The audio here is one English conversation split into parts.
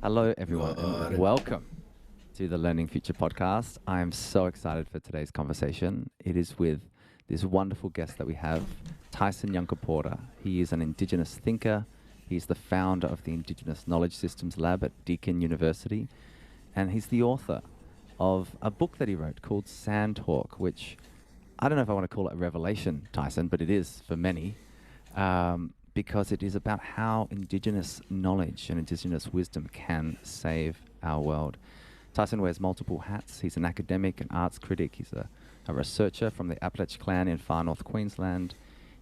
Hello, everyone, and Right. welcome to the Learning Future podcast. I am so excited for today's conversation. It is with this wonderful guest that we have, Tyson Yunkaporta. He is an Indigenous thinker. He's the founder of the Indigenous Knowledge Systems Lab at Deakin University, and he's the author of a book that he wrote called Sand Talk, which I don't know if I want to call it a revelation, Tyson, but it is for many. Because it is about how Indigenous knowledge and Indigenous wisdom can save our world. Tyson wears multiple hats. He's an academic, an arts critic. He's a researcher from the Apalech Clan in far north Queensland.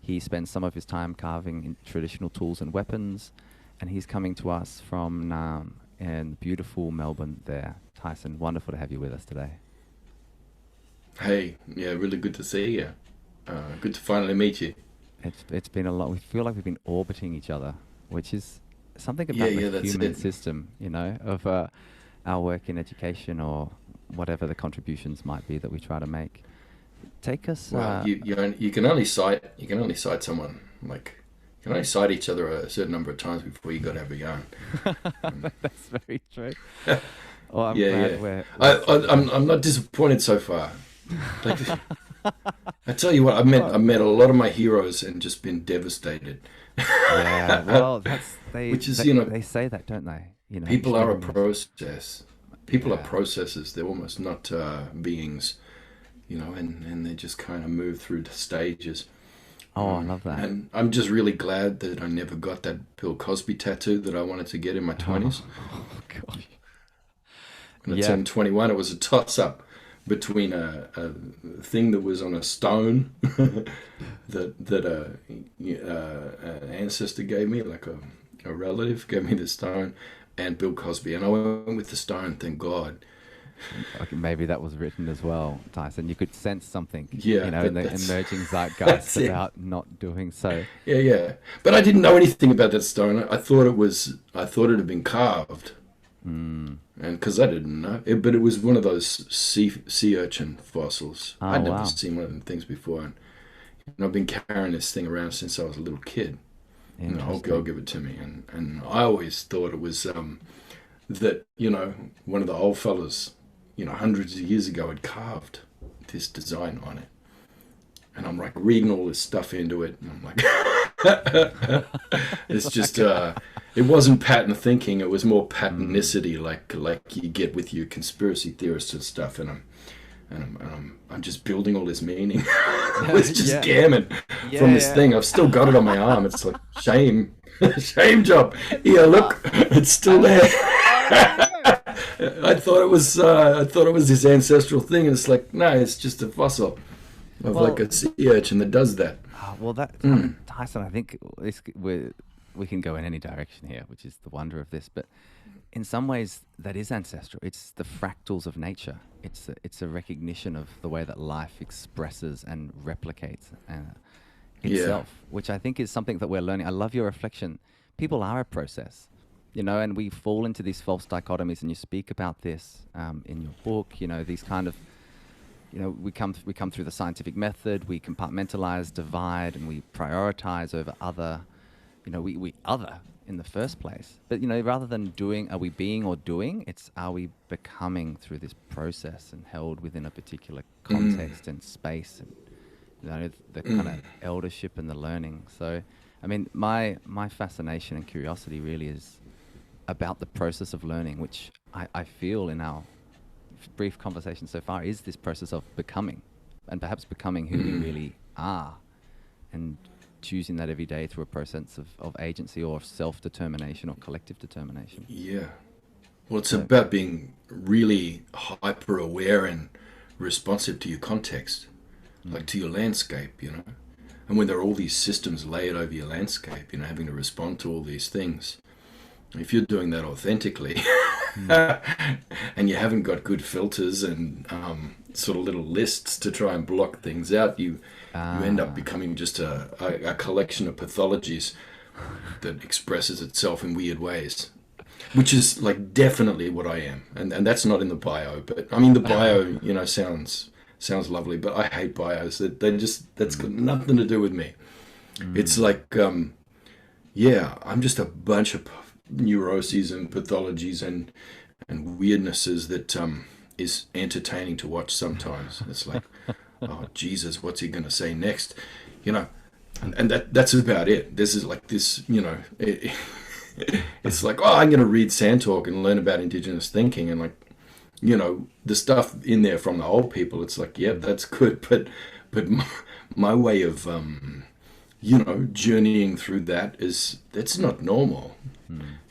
He spends some of his time carving in traditional tools and weapons, and he's coming to us from Naarm in beautiful Melbourne there. Tyson, wonderful to have you with us today. Hey, yeah, really good to see you. Good to finally meet you. It's been a lot. We feel like we've been orbiting each other, which is something Yeah, about yeah, the that's human it. system, of our work in education or whatever the contributions might be that we try to make. Take us. Well, you can only cite someone like you can only cite each other a certain number of times before you got to have a yarn. That's very true. Well, I'm Yeah, glad yeah. we're I'm not disappointed so far. Like, I tell you what, oh, I met a lot of my heroes and just been devastated. yeah. Well, that's Which is, they say that, don't they? people are a Extraordinary. process. People are Yeah. processes. They're almost not beings, and they just kind of move through the stages. Oh, I love that. And I'm just really glad that I never got that Bill Cosby tattoo that I wanted to get in my 20s. Oh, gosh. When I Yeah. turned 21, it was a toss up between a thing that was on a stone that an ancestor gave me, like a relative gave me the stone, and Bill Cosby. And I went with the stone, thank God. Okay, maybe that was written as well, Tyson. You could sense something, Yeah, in but the that's emerging zeitgeist that's it. about not doing so. Yeah, yeah. But I didn't know anything about that stone. I thought it had been carved. Mm. And because I didn't know, but it was one of those sea urchin fossils. Oh, I'd never wow. seen one of them things before, and I've been carrying this thing around since I was a little kid. And the whole girl Interesting. give it to me, and I always thought it was that one of the old fellas, hundreds of years ago had carved this design on it, and I'm like reading all this stuff into it, and I'm like, it's just it wasn't pattern thinking. It was more Mm. patternicity, like you get with your conspiracy theorists and stuff. I'm just building all this meaning. It's just Yeah. gammon from this Yeah. thing. I've still got it on my arm. It's like shame, shame job. Yeah, Oh, look, it's still oh, there. oh no. I thought it was his ancestral thing, and it's like no, it's just a fossil of like Well, a sea urchin that does that. I mean, Tyson, I think we can go in any direction here, which is the wonder of this. But in some ways, that is ancestral. It's the fractals of nature. It's a recognition of the way that life expresses and replicates Yeah. itself, which I think is something that we're learning. I love your reflection. People are a process, and we fall into these false dichotomies. And you speak about this in your book. These kind of we come through the scientific method. We compartmentalize, divide, and we prioritize over other. We other in the first place. But rather than doing, are we being or doing? It's are we becoming through this process and held within a particular context and space, and the kind of eldership and the learning. So, I mean, my fascination and curiosity really is about the process of learning, which I feel in our brief conversation so far is this process of becoming, and perhaps becoming who we really are, and choosing that every day through a process of agency or self-determination or collective determination. Yeah. Well, it's So, about being really hyper aware and responsive to your context, like mm, to your landscape. And when there are all these systems layered over your landscape, having to respond to all these things, if you're doing that authentically mm, and you haven't got good filters and sort of little lists to try and block things out, you end up ah, becoming just a collection of pathologies that expresses itself in weird ways, which is like definitely what I am, and that's not in the bio. But I mean, the bio, sounds lovely, but I hate bios. They just that's got mm, nothing to do with me. It's mm, like, yeah, I'm just a bunch of neuroses and pathologies and weirdnesses that is entertaining to watch sometimes. It's like, oh Jesus, what's he going to say next? You know, and that's about it. This is like this, you know, it's like, oh, I'm going to read Sand Talk and learn about Indigenous thinking, and like, you know, the stuff in there from the old people. It's like, yeah, that's good, but my way of you know, journeying through that it's not normal.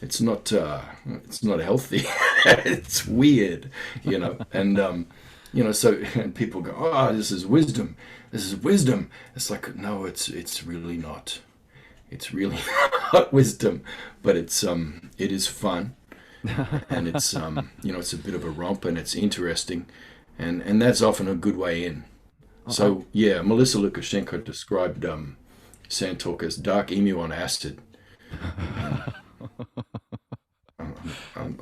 It's not healthy. It's weird, you know. And you know, so and people go, oh, this is wisdom. This is wisdom. It's like, no, it's really not. It's really not wisdom, but it is fun, and it's you know, it's a bit of a romp, and it's interesting, and that's often a good way in. So yeah, Melissa Lukashenko described Sand Talk as dark emu on acid.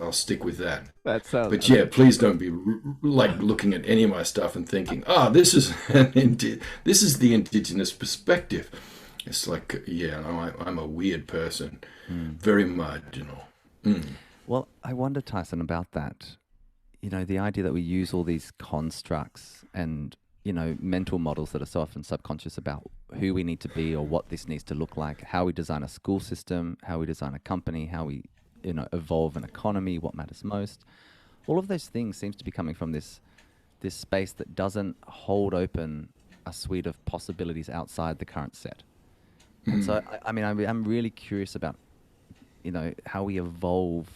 I'll stick with that. That sounds. But yeah, please don't be like looking at any of my stuff and thinking, this is this is the Indigenous perspective. It's like, yeah, no, I'm a weird person, very marginal. Well, I wonder, Tyson, about that. You know, the idea that we use all these constructs and, you know, mental models that are so often subconscious about who we need to be or what this needs to look like, how we design a school system, how we design a company, how we, you know, evolve an economy, what matters most. All of those things seems to be coming from this space that doesn't hold open a suite of possibilities outside the current set. And so, I mean, I'm really curious about, you know, how we evolve.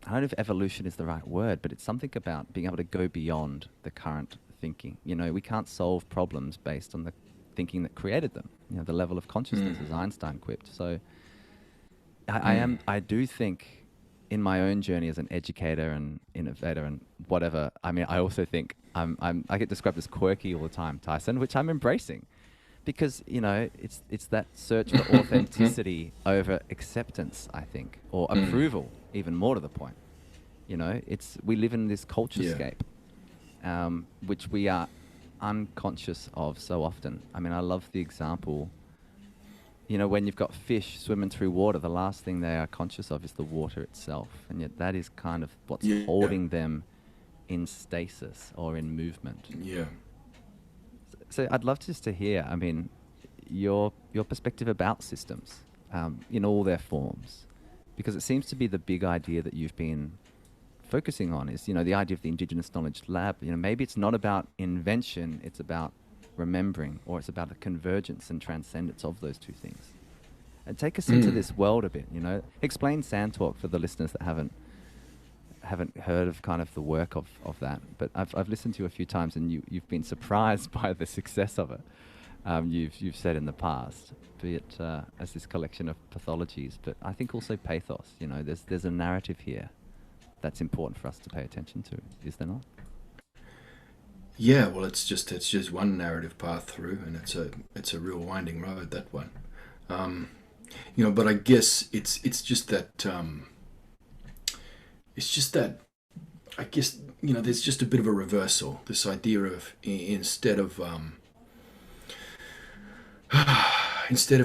I don't know if evolution is the right word, but it's something about being able to go beyond the current thinking. You know, we can't solve problems based on the thinking that created them. You know, the level of consciousness, as Einstein quipped. So I do think in my own journey as an educator and innovator and whatever, I mean, I also think I get described as quirky all the time, Tyson, which I'm embracing. Because, you know, it's that search for authenticity over acceptance, I think, or approval, even more to the point. You know, we live in this culturescape, which we are unconscious of so often. I mean, I love the example, you know, when you've got fish swimming through water, the last thing they are conscious of is the water itself. And yet that is kind of what's holding them in stasis or in movement. Yeah. So I'd love just to hear, I mean, your perspective about systems in all their forms, because it seems to be the big idea that you've been focusing on is, you know, the idea of the Indigenous Knowledge Lab. You know, maybe it's not about invention, it's about remembering, or it's about the convergence and transcendence of those two things. And take us into this world a bit, you know. Explain Sand Talk for the listeners that haven't heard of kind of the work of that, but I've listened to you a few times, and you've been surprised by the success of it. You've said in the past, be it as this collection of pathologies, but I think also pathos. You know, there's a narrative here that's important for us to pay attention to. Is there not? Yeah, well, it's just one narrative path through, and it's a real winding road, that one. You know, but I guess it's just that. It's just that, I guess, you know, there's just a bit of a reversal. This idea of instead of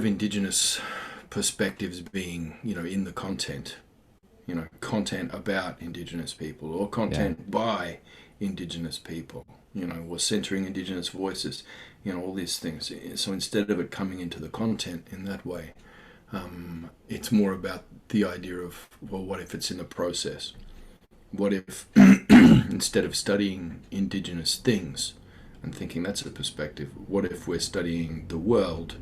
Indigenous perspectives being, you know, in the content, you know, content about Indigenous people or content by Indigenous people, you know, or centering Indigenous voices, you know, all these things. So instead of it coming into the content in that way, it's more about the idea of, well, what if it's in the process? What if instead of studying Indigenous things and thinking that's a perspective, what if we're studying the world?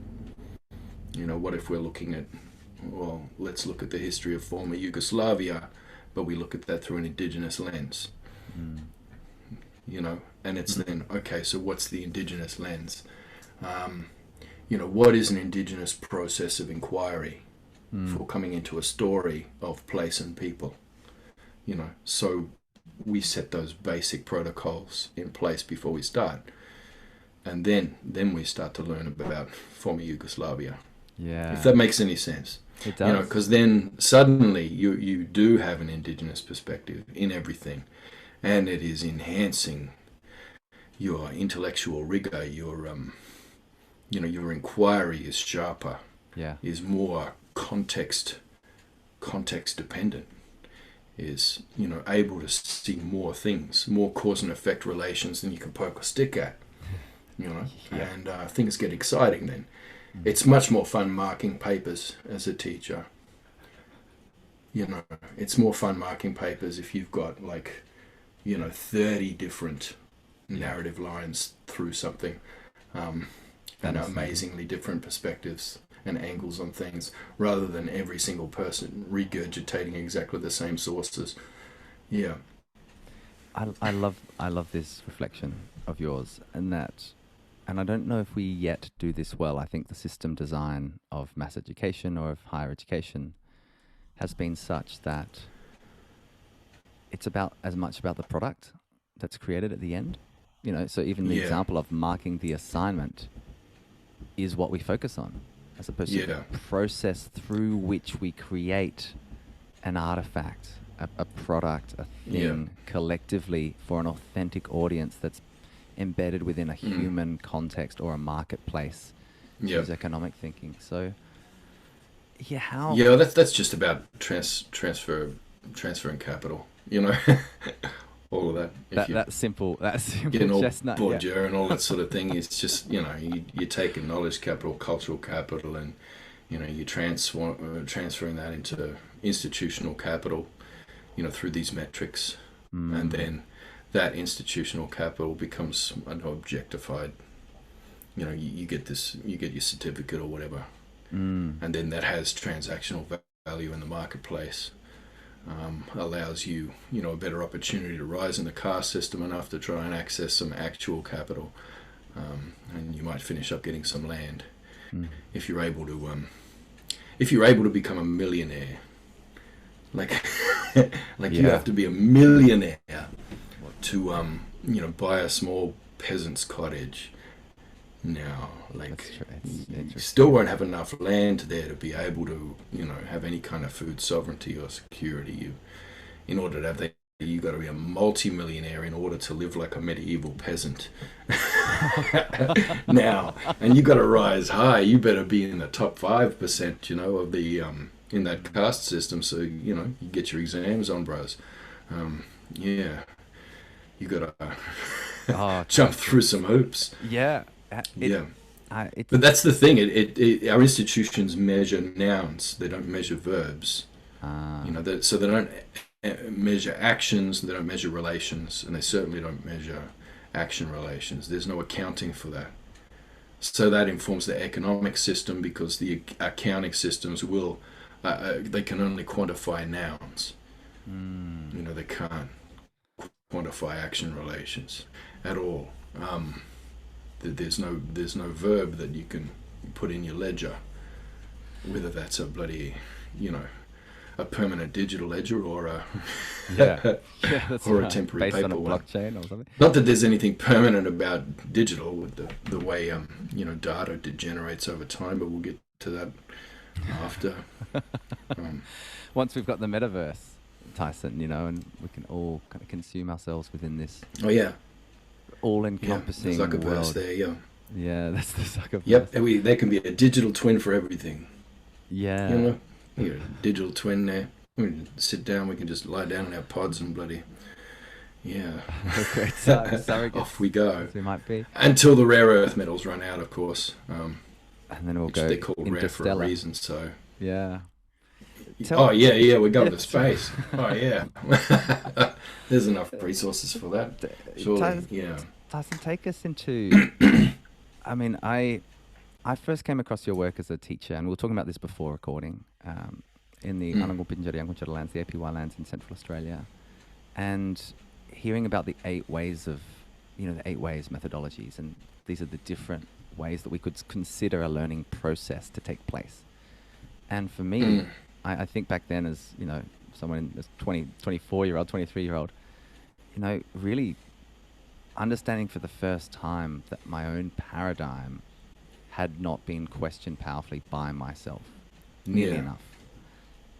You know, what if we're looking at, well, let's look at the history of former Yugoslavia, but we look at that through an Indigenous lens. You know, and it's then, okay, so what's the Indigenous lens? You know, what is an Indigenous process of inquiry for coming into a story of place and people? You know, so we set those basic protocols in place before we start, and then we start to learn about former Yugoslavia. Yeah, if that makes any sense. It does. You know, because then suddenly you do have an Indigenous perspective in everything, and it is enhancing your intellectual rigor. Your you know, your inquiry is sharper. Yeah, is more context context dependent, is, you know, able to see more things, more cause and effect relations than you can poke a stick at, you know. Yeah. And things get exciting then. It's much more fun marking papers as a teacher. You know, it's more fun marking papers if you've got, like, you know, 30 different narrative lines through something, and amazingly different perspectives and angles on things, rather than every single person regurgitating exactly the same sources. Yeah. I love this reflection of yours, and that, and I don't know if we yet do this well. I think the system design of mass education or of higher education has been such that it's about as much about the product that's created at the end. You know, so even the Yeah. example of marking the assignment is what we focus on, as opposed to the process through which we create an artifact, a product, a thing collectively for an authentic audience that's embedded within a human context or a marketplace. Use economic thinking. So, yeah, how? Yeah, that's just about transferring capital. You know, all of that. That simple Getting all chestnut. Bourdieu and all that sort of thing. It's just, you know, you take a knowledge capital, cultural capital, and, you know, you're transferring that into institutional capital, you know, through these metrics, and then that institutional capital becomes objectified. You know, you get your certificate or whatever, and then that has transactional value in the marketplace. Allows you, you know, a better opportunity to rise in the caste system enough to try and access some actual capital, and you might finish up getting some land if you're able to become a millionaire. Like, you have to be a millionaire to you know, buy a small peasant's cottage. Now, like, you still won't have enough land there to be able to, you know, have any kind of food sovereignty or security. In order to have that, you got to be a multi-millionaire in order to live like a medieval peasant. Now, and you got to rise high. You better be in the top 5%, you know, of the in that caste system. So, you know, you get your exams on, bros. Yeah, you got to jump through some hoops. Yeah. But that's the thing. Our institutions measure nouns. They don't measure verbs. You know, so they don't measure actions. They don't measure relations, and they certainly don't measure action relations. There's no accounting for that. So that informs the economic system, because the accounting systems will they can only quantify nouns. You know, they can't quantify action relations at all. There's no verb that you can put in your ledger, whether that's a bloody, you know, a permanent digital ledger or a that's or right. a temporary based paper on a one. blockchain or something. Not that there's anything permanent about digital with the way you know, data degenerates over time, but we'll get to that after. Once we've got the metaverse, Tyson, you know, and we can all kind of consume ourselves within this. Oh yeah. All-encompassing Zuckerverse world. there, yeah. Yeah, that's the Zuckerverse. Yep, there can be a digital twin for everything. Yeah. You know, you got a digital twin there. We can sit down, we can just lie down in our pods and bloody, Great surrogates. off we go. As we might be. Until the rare earth metals run out, of course. And then we'll Which go they're called rare for a interstellar. reason, so. Yeah. We're going to space. Oh yeah. There's enough resources for that. Surely, Tyson, take us into. I mean, I first came across your work as a teacher, and we were talking about this before recording, in the Anangu Pinjari Angunchara lands, the APY lands in Central Australia, and hearing about the 8 ways of, you know, the 8 ways methodologies, and these are the different ways that we could consider a learning process to take place. And for me, I think back then, as, you know, someone as 24-year-old, 23-year-old, you know, really understanding for the first time that my own paradigm had not been questioned powerfully by myself nearly enough.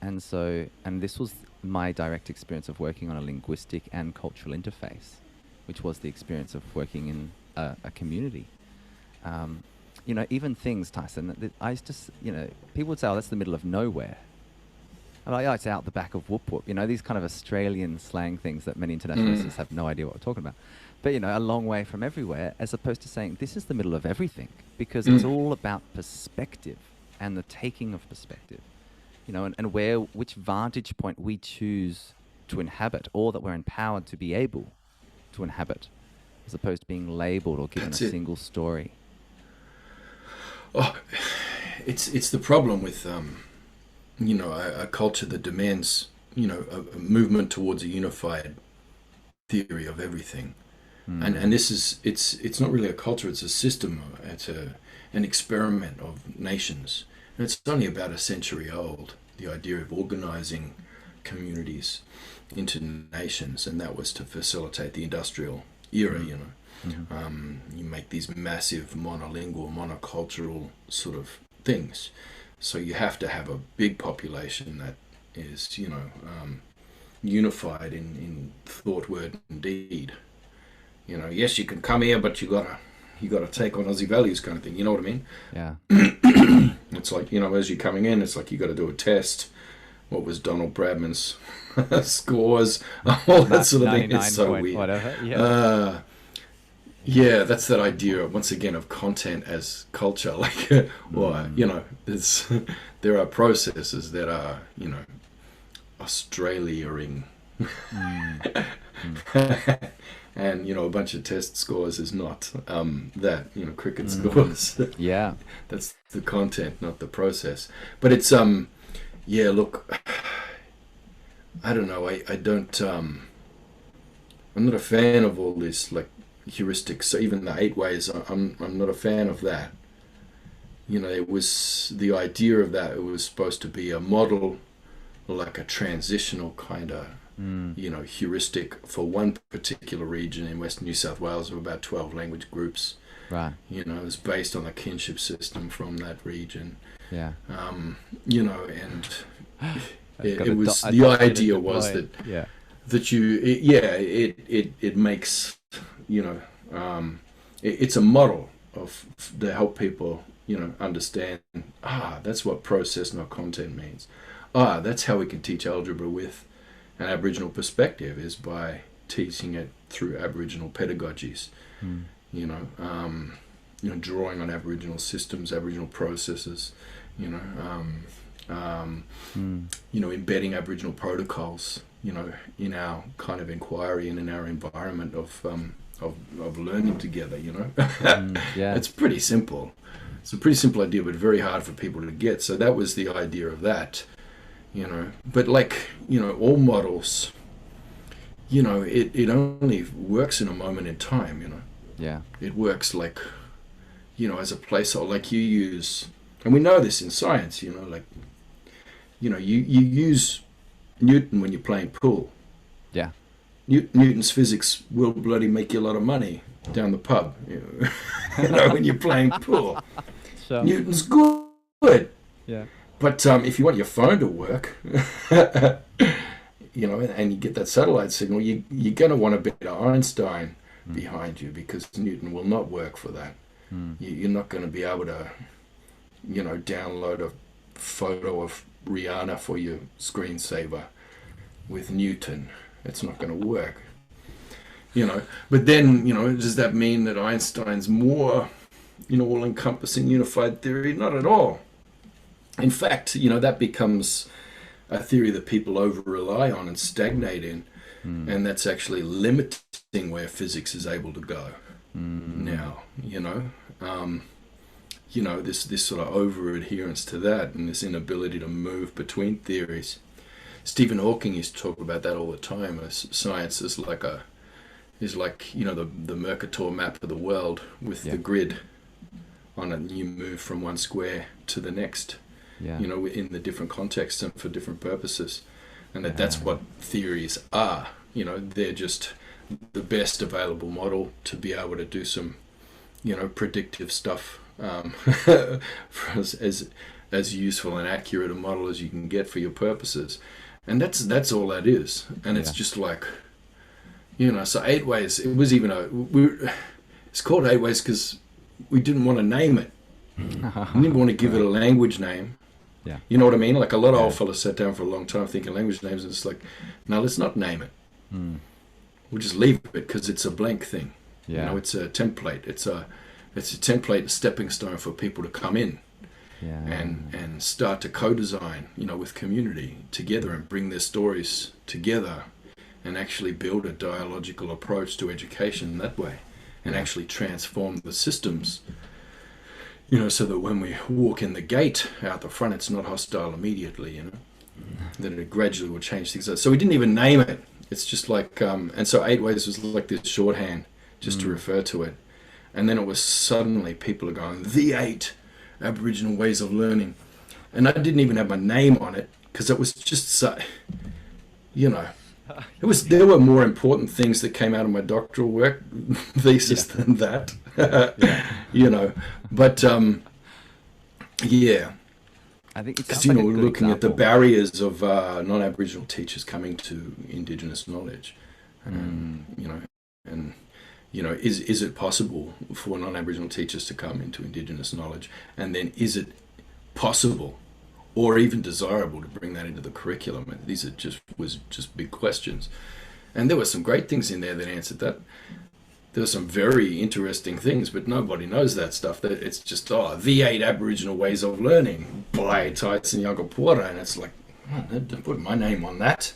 And so, and this was my direct experience of working on a linguistic and cultural interface, which was the experience of working in a community. You know, even things, Tyson, that I used to, you know, people would say, oh, that's the middle of nowhere. like, oh, it's out the back of whoop whoop. You know, these kind of Australian slang things that many internationalists have no idea what we're talking about. But, you know, a long way from everywhere, as opposed to saying this is the middle of everything, because it's all about perspective and the taking of perspective, you know, and which vantage point we choose to inhabit, or that we're empowered to be able to inhabit, as opposed to being labeled or given a single story. Oh, it's the problem with you know, a culture that demands, you know, a movement towards a unified theory of everything. And this is, it's not really a culture, it's a system, it's an experiment of nations. And it's only about a century old, the idea of organizing communities into nations, and that was to facilitate the industrial era, you know. You make these massive monolingual, monocultural sort of things. So you have to have a big population that is, you know, unified in thought, word, and deed. You know, yes, you can come here, but you gotta take on Aussie values, kind of thing. You know what I mean? Yeah. It's like, you know, as you're coming in, it's like you got to do a test. What was Donald Bradman's scores? All that sort of thing. It's so weird. Whatever. Yeah. Yeah, that's that idea once again of content as culture. Like, well, you know, there are processes that are, you know, Australiaing. And, you know, a bunch of test scores is not that, you know, cricket scores. Yeah. That's the content, not the process. But it's, yeah, look, I don't know. I don't, I'm not a fan of all this, like, heuristics. Even the 8 ways, I'm not a fan of that. You know, it was the idea of that. It was supposed to be a model, like a transitional kind of, you know, heuristic for one particular region in Western New South Wales of about 12 language groups. Right. You know, it was based on the kinship system from that region. Yeah. You know, and it was the idea was that that you it makes, you know, it's a model of to help people, you know, understand, that's what process, not content means. That's how we can teach algebra with an Aboriginal perspective, is by teaching it through Aboriginal pedagogies. You know, drawing on Aboriginal systems, Aboriginal processes. You know, you know, embedding Aboriginal protocols. You know, in our kind of inquiry and in our environment of learning together. You know, yeah, it's pretty simple. It's a pretty simple idea, but very hard for people to get. So that was the idea of that. You know, but like, you know, all models, you know, it only works in a moment in time, you know. Yeah. It works like, you know, as a placeholder, like you use, and we know this in science, you know, like, you know, you use Newton when you're playing pool. Yeah. Newton's physics will bloody make you a lot of money down the pub, you know, when you're playing pool. So, Newton's good. Yeah. But if you want your phone to work, you know, and you get that satellite signal, you're going to want a bit of Einstein behind you, because Newton will not work for that. You're not going to be able to, you know, download a photo of Rihanna for your screensaver with Newton. It's not going to work. You know, but then, you know, does that mean that Einstein's more, you know, all-encompassing unified theory? Not at all. In fact, you know, that becomes a theory that people over-rely on and stagnate in, and that's actually limiting where physics is able to go now, you know. You know, this sort of over-adherence to that and this inability to move between theories. Stephen Hawking used to talk about that all the time. Science is like you know, the Mercator map of the world with the grid on it, and you move from one square to the next. Yeah. You know, in the different contexts and for different purposes. And that's what theories are. You know, they're just the best available model to be able to do some, you know, predictive stuff, for as useful and accurate a model as you can get for your purposes. And that's all that is. And it's just like, you know, so 8 ways, it was even it's called 8 ways because we didn't want to name it. We didn't want to give it a language name. Yeah. You know what I mean? Like a lot of Yeah. old fellas sat down for a long time thinking language names, and it's like, no, let's not name it. We'll just leave it because it's a blank thing. Yeah. You know, it's a template. It's a template, a stepping stone for people to come in and start to co-design, you know, with community together and bring their stories together and actually build a dialogical approach to education that way and actually transform the systems, you know, so that when we walk in the gate out the front, it's not hostile immediately, you know, that it gradually will change things. So we didn't even name it. It's just like, and so 8 Ways was like this shorthand just to refer to it. And then it was suddenly people are going, the 8 Aboriginal ways of learning. And I didn't even have my name on it because it was just so, you know, there were more important things that came out of my doctoral work thesis than that, you know, but yeah. I think it's, because, you know, like we're looking at the barriers of non-Aboriginal teachers coming to Indigenous knowledge, you know, and, you know, is it possible for non-Aboriginal teachers to come into Indigenous knowledge? And then is it possible or even desirable to bring that into the curriculum? And these was just big questions. And there were some great things in there that answered that. There were some very interesting things, but nobody knows that stuff. That it's just, the 8 Aboriginal ways of learning by Tyson Yunkaporta. And it's like, I didn't put my name on that.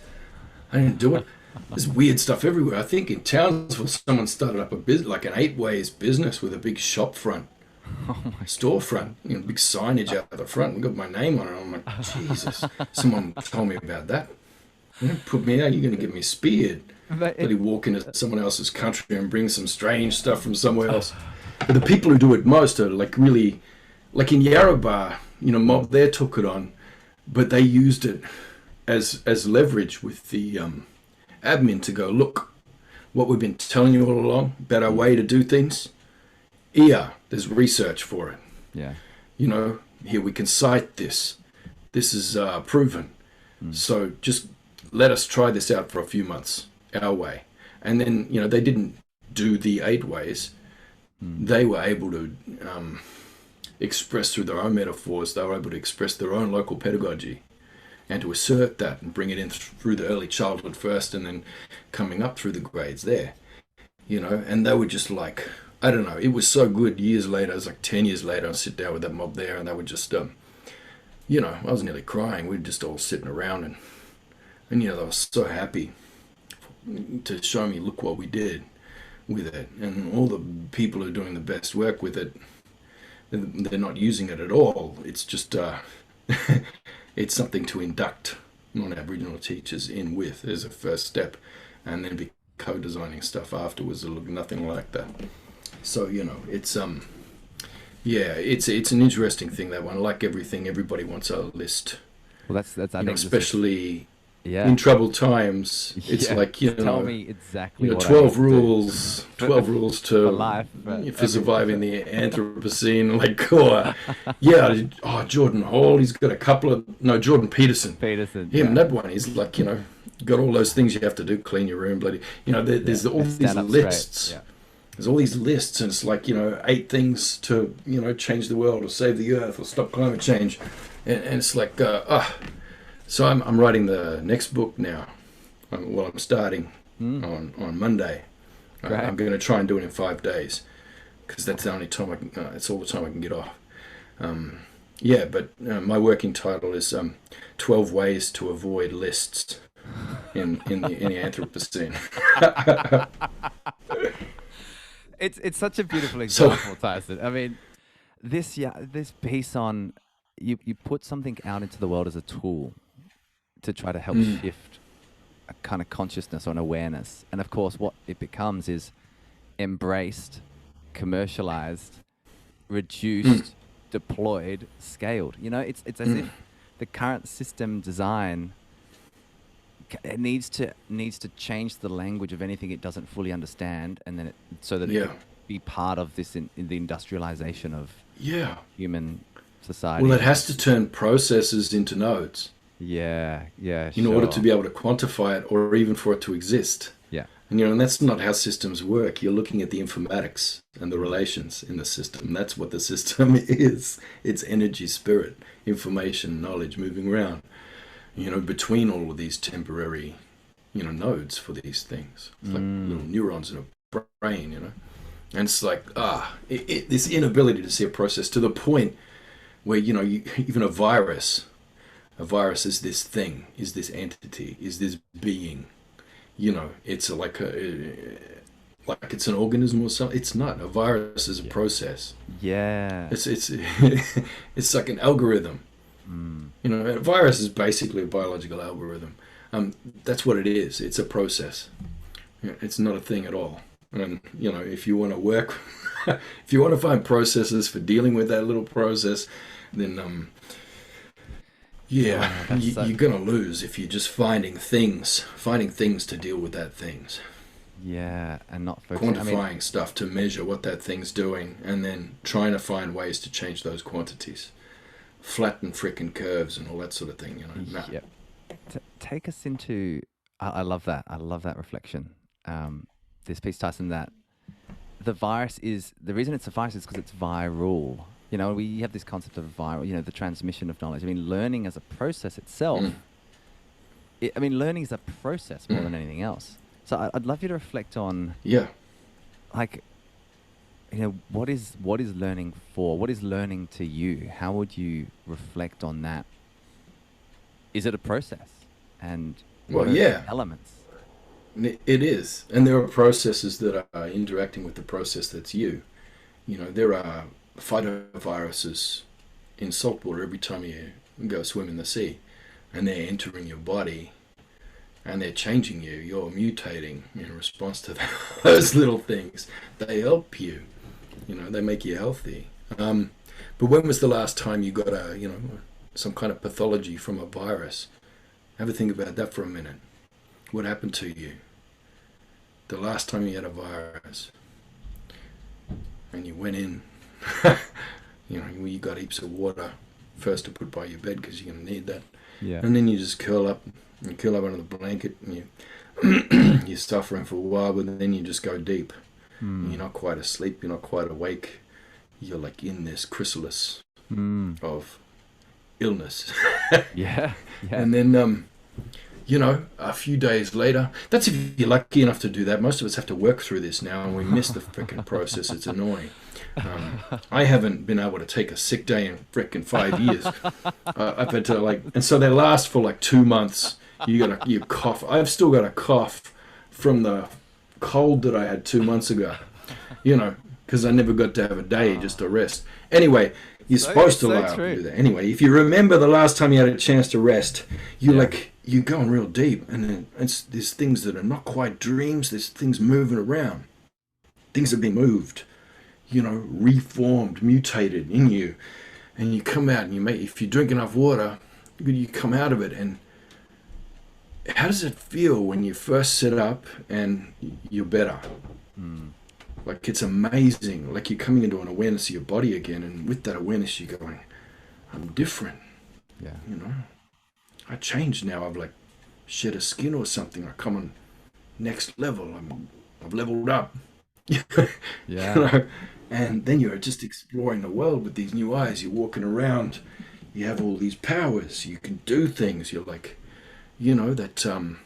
I didn't do it. There's weird stuff everywhere. I think in Townsville, someone started up a business, like an 8 Ways business with a big shop front, storefront, you know, big signage out the front, and got my name on it. I'm like, Jesus. Someone told me about that. You know, put me out, you're going to get me speared. But he walk into someone else's country and bring some strange stuff from somewhere else. But the people who do it most are like really, like in Yarrabah, you know, mob there took it on, but they used it as leverage with the admin to go, look, what we've been telling you all along about our way to do things, there's research for it. Yeah. You know, here we can cite this. This is proven. So just let us try this out for a few months our way. And then, you know, they didn't do the 8 Ways. They were able to express through their own metaphors. They were able to express their own local pedagogy and to assert that and bring it in through the early childhood first and then coming up through the grades there, you know. And they were just like, I don't know, it was so good. Years later, it was like 10 years later, I'd sit down with that mob there and they would just, you know, I was nearly crying. We'd just all sitting around and you know, they were so happy to show me, look what we did with it. And all the people who are doing the best work with it, they're not using it at all. It's just, it's something to induct non-Aboriginal teachers in with as a first step, and then be co-designing stuff afterwards that look nothing like that. So, you know, it's it's an interesting thing, that one. Like everything, everybody wants a list. Well, that's I you know, think especially in troubled times. It's like, you know, tell me exactly, you know, what 12 rules, 12 rules to for life, for surviving the Anthropocene. Like, Jordan Hall, he's got a couple of, no, Jordan Peterson. That one, he's like, you know, got all those things you have to do, clean your room, bloody, you know, there's all these lists. There's all these lists, and it's like, you know, 8 things to, you know, change the world or save the earth or stop climate change. And it's like, so I'm writing the next book now. I'm starting on Monday. I'm going to try and do it in 5 days because that's the only time it's all the time I can get off. But my working title is 12 Ways to Avoid Lists in the Anthropocene. It's such a beautiful example, Tyson. I mean, this piece on you put something out into the world as a tool to try to help shift a kind of consciousness or an awareness. And of course, what it becomes is embraced, commercialized, reduced, deployed, scaled. You know, it's as if the current system design it needs to change the language of anything it doesn't fully understand, and then so that it can be part of this in the industrialization of human society. Well, it has to turn processes into nodes. In order to be able to quantify it, or even for it to exist. And that's not how systems work. You're looking at the informatics and the relations in the system. That's what the system is. It's energy, spirit, information, knowledge moving around, between all of these temporary, nodes for these things. It's like little neurons in a brain. And it's like, this inability to see a process to the point where, even a virus is this thing, is this entity, is this being. It's like it's an organism or something. It's not. A virus is a process. Yeah. It's it's like an algorithm. A virus is basically a biological algorithm. That's what it is. It's a process. It's not a thing at all. And if you want to work, if you want to find processes for dealing with that little process, then you're gonna lose if you're just finding things to deal with that things. Yeah, and not focusing. Quantifying stuff to measure what that thing's doing, and then trying to find ways to change those quantities, flatten frickin' curves and all that sort of thing. Nah. Yeah. Take us into. I love that. I love that reflection. This piece, Tyson, that the virus is the reason it's a virus is because it's viral. We have this concept of viral, the transmission of knowledge. Learning as a process itself, learning is a process more than anything else. So I'd love you to reflect on, what is learning for? What is learning to you? How would you reflect on that? Is it a process? And what are the elements? It is. And there are processes that are interacting with the process that's you. There are phytoviruses in saltwater every time you go swim in the sea, and they're entering your body and they're changing you. You're mutating in response to those little things. They help you. They make you healthy. But when was the last time you got some kind of pathology from a virus? Have a think about that for a minute. What happened to you the last time you had a virus and you went in? You got heaps of water first to put by your bed because you're going to need that. Yeah. And then you just curl up under the blanket and you're suffering for a while, but then you just go deep. You're not quite asleep, you're not quite awake. You're like in this chrysalis of illness. Yeah. And then, a few days later, that's if you're lucky enough to do that. Most of us have to work through this now, and we miss the frickin' process. It's annoying. I haven't been able to take a sick day in frickin' 5 years. I've had to and so they last for 2 months. You cough. I've still got a cough from the cold that I had 2 months ago, because I never got to have a day just to rest. Anyway, you're supposed to allow to do that. Anyway, if you remember the last time you had a chance to rest, you're going real deep, and then there's things that are not quite dreams. There's things moving around. Things have been moved, reformed, mutated in you, and you come out and if you drink enough water, you come out of it. And how does it feel when you first sit up and you're better? It's amazing. You're coming into an awareness of your body again, and with that awareness you're going, I'm different. Yeah. I changed now. I've shed a skin or something. I come on next level. I've leveled up. Yeah. And then you're just exploring the world with these new eyes. You're walking around. You have all these powers. You can do things. You're that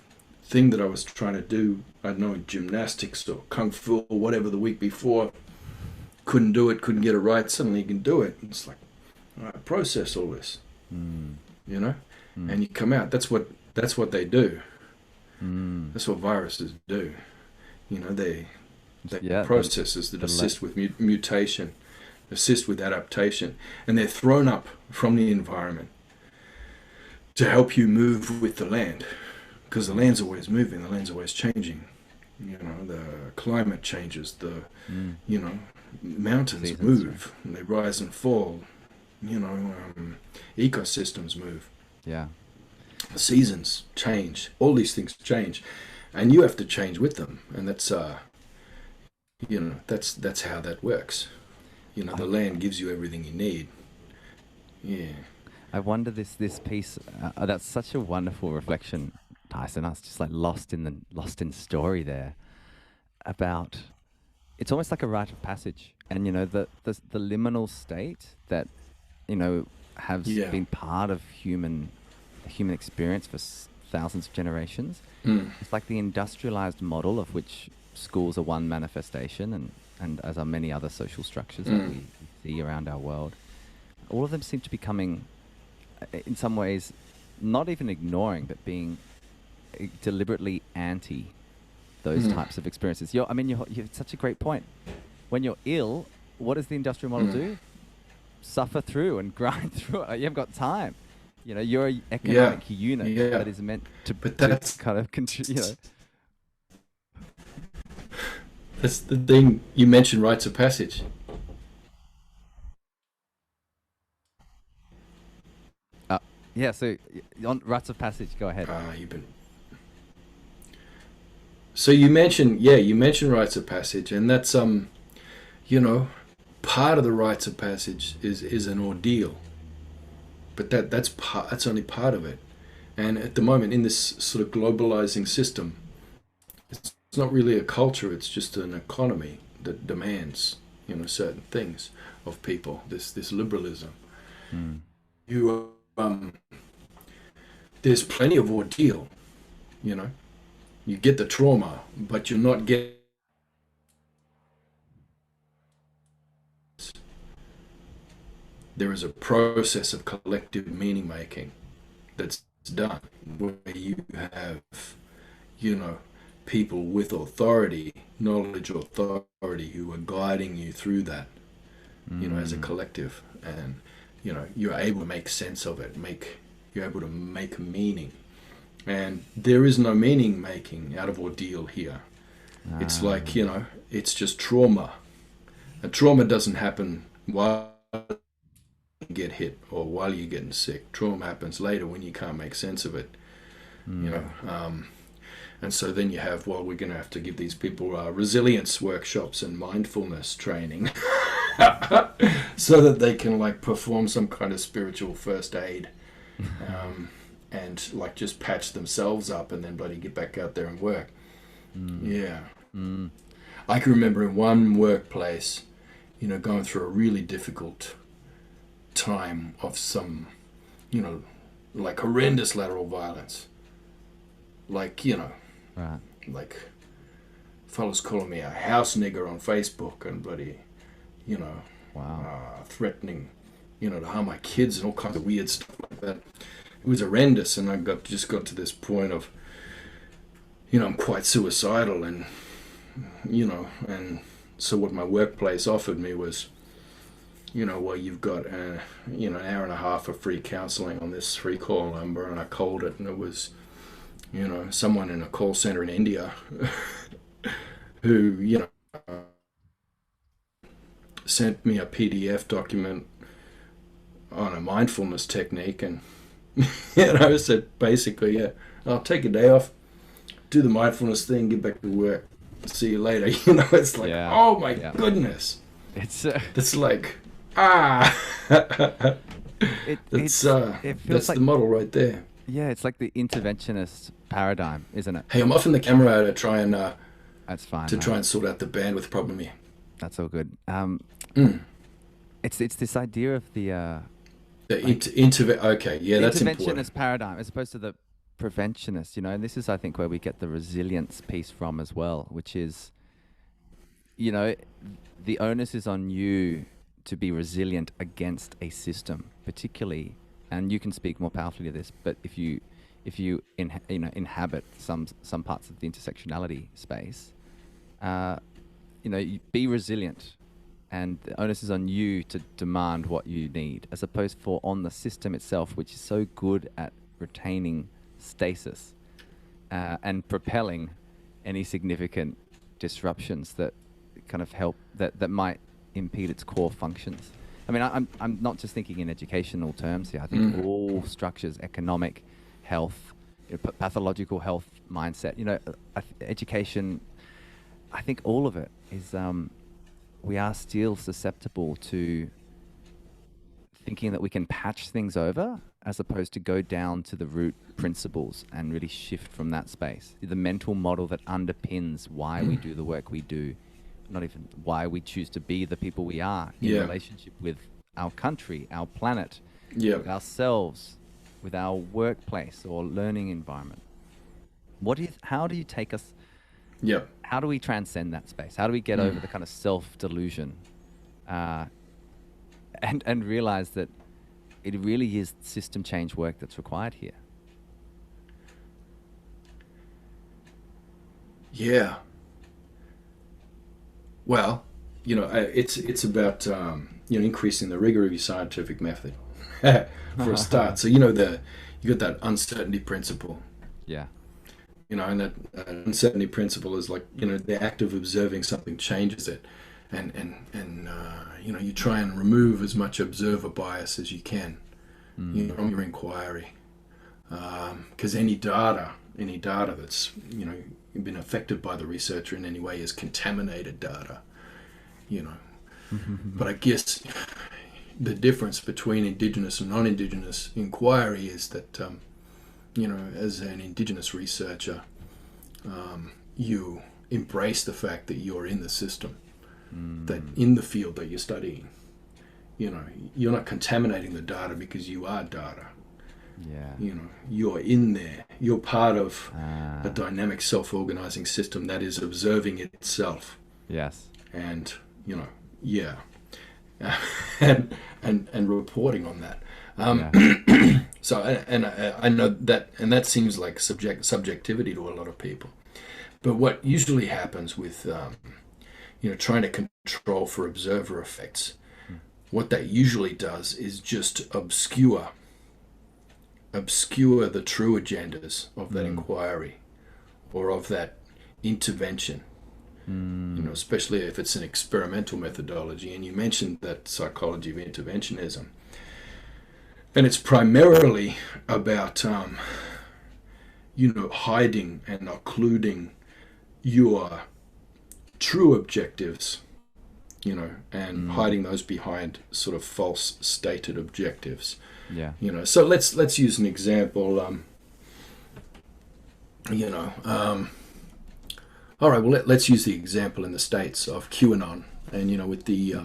thing that I was trying to do, I don't know, gymnastics or kung fu or whatever the week before. Couldn't do it, couldn't get it right. Suddenly you can do it. And it's all right, process all this. And you come out. That's what they do. That's what viruses do. They processes that assist with mutation, assist with adaptation, and they're thrown up from the environment to help you move with the land, because the land's always moving, the land's always changing. The climate changes, mountains Seasons, move, and they rise and fall. Ecosystems move. Yeah. Seasons change. All these things change, and you have to change with them. And that's that's how that works. The land gives you everything you need. Yeah. I wonder this piece. That's such a wonderful reflection, Tyson. I was just lost in story there. about, it's almost like a rite of passage. And, the liminal state that, has Yeah. been part of the human experience for thousands of generations. Mm. It's like the industrialized model of which schools are one manifestation, and as are many other social structures that Mm. we see around our world. All of them seem to be coming, in some ways, not even ignoring, but being deliberately anti those Mm. types of experiences. You're such a great point. When you're ill, what does the industrial model Mm. do? Suffer through and grind through it. You haven't got time. You're an Yeah. economic unit Yeah. that is meant But to that's kind of that's the thing. You mentioned rites of passage. uh, yeah. So on rites of passage, go ahead. You've been. So you mentioned rites of passage, and that's you know, part of the rites of passage is an ordeal, but that's only part of it. And at the moment, in this sort of globalizing system, it's not really a culture; it's just an economy that demands, certain things of people. This liberalism. Mm. You There's plenty of ordeal. You know, you get the trauma, but you're not getting. There is a process of collective meaning making that's done where you have, you know, people with authority, knowledge authority, who are guiding you through that, as a Mm. collective, and you're able to make sense of it, you're able to make meaning, and there is no meaning making out of ordeal here. It's like, Ah. it's just trauma, and trauma doesn't happen while you get hit or while you're getting sick. Trauma happens later when you can't make sense of it, you Mm. know. And so then you have, well, we're going to have to give these people resilience workshops and mindfulness training so that they can like perform some kind of spiritual first aid, and like just patch themselves up and then bloody get back out there and work. Mm. Yeah. Mm. I can remember in one workplace, going through a really difficult time of some, like horrendous lateral violence. Like, Right. like fellas calling me a house nigger on Facebook and bloody, Wow. threatening, to harm my kids and all kinds of weird stuff like that. It was horrendous, and I just got to this point of, I'm quite suicidal, and and so what my workplace offered me was, well, you've got an hour and a half of free counselling on this free call number, and I called it, and it was, someone in a call center in India who, sent me a PDF document on a mindfulness technique, and said basically, yeah, I'll take a day off, do the mindfulness thing, get back to work, see you later. It's like, Yeah. oh my Yeah. goodness, It's that's like it that's it feels that's like, the model right there. yeah, it's like the interventionist paradigm, isn't it? Hey, I'm off in the camera to try and That's fine, mate. sort out the bandwidth problem here. That's all good. Mm. It's this idea of the Okay, yeah, that's important. interventionist paradigm as opposed to the preventionist, and this is, I think, where we get the resilience piece from as well, which is, you know, the onus is on you to be resilient against a system, particularly, and you can speak more powerfully to this, but if you inhabit some parts of the intersectionality space, you be resilient, and the onus is on you to demand what you need, as opposed for on the system itself, which is so good at retaining stasis and propelling any significant disruptions that kind of help that might impede its core functions. I mean, I'm not just thinking in educational terms here. I think all structures, economic, health, pathological health, mindset, education. I think all of it is. We are still susceptible to thinking that we can patch things over as opposed to go down to the root principles and really shift from that space. The mental model that underpins why we do the work we do, not even why we choose to be the people we are in relationship with our country, our planet, with ourselves, with our workplace or learning environment. How do you take us? How do we transcend that space? How do we get over the kind of self-delusion and realize that it really is system change work that's required here? Yeah. Well, it's about increasing the rigor of your scientific method for a start. So you got that uncertainty principle. Yeah. And that uncertainty principle is like the act of observing something changes it, and you try and remove as much observer bias as you can from your inquiry, because any data that's been affected by the researcher in any way is contaminated data. But I guess the difference between Indigenous and non-Indigenous inquiry is that as an Indigenous researcher, you embrace the fact that you're in the system, that in the field that you're studying, you're not contaminating the data because you are data. You're in there. You're part of a dynamic self-organizing system that is observing itself. Yes. And and reporting on that. So I know that, and that seems like subjectivity to a lot of people. But what usually happens with trying to control for observer effects, what that usually does is just obscure the true agendas of that inquiry or of that intervention. Especially if it's an experimental methodology. And you mentioned that psychology of interventionism. And it's primarily about, hiding and occluding your true objectives, and hiding those behind sort of false stated objectives. Yeah. So let's use an example. All right. Well, let's use the example in the States of QAnon, and with the